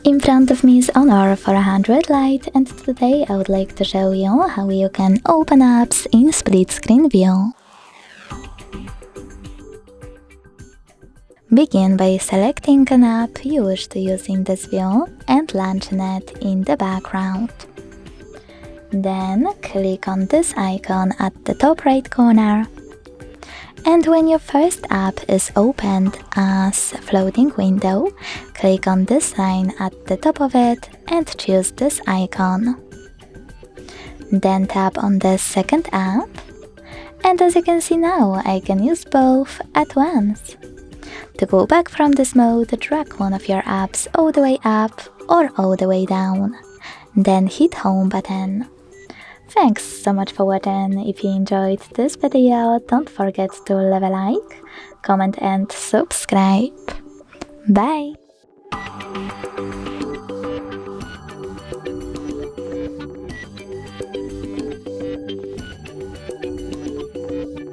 In front of me is Honor 400 Lite, and today I would like to show you how you can open apps in split screen view. Begin by selecting an app you wish to use in this view and launching it in the background. Then click on this icon at the top right corner. And when your first app is opened as a floating window, click on this line at the top of it and choose this icon. Then tap on the second app, and as you can see now, I can use both at once. To go back from this mode, drag one of your apps all the way up or all the way down. Then hit home button. Thanks so much for watching. If you enjoyed this video, don't forget to leave a like, comment and subscribe. Bye!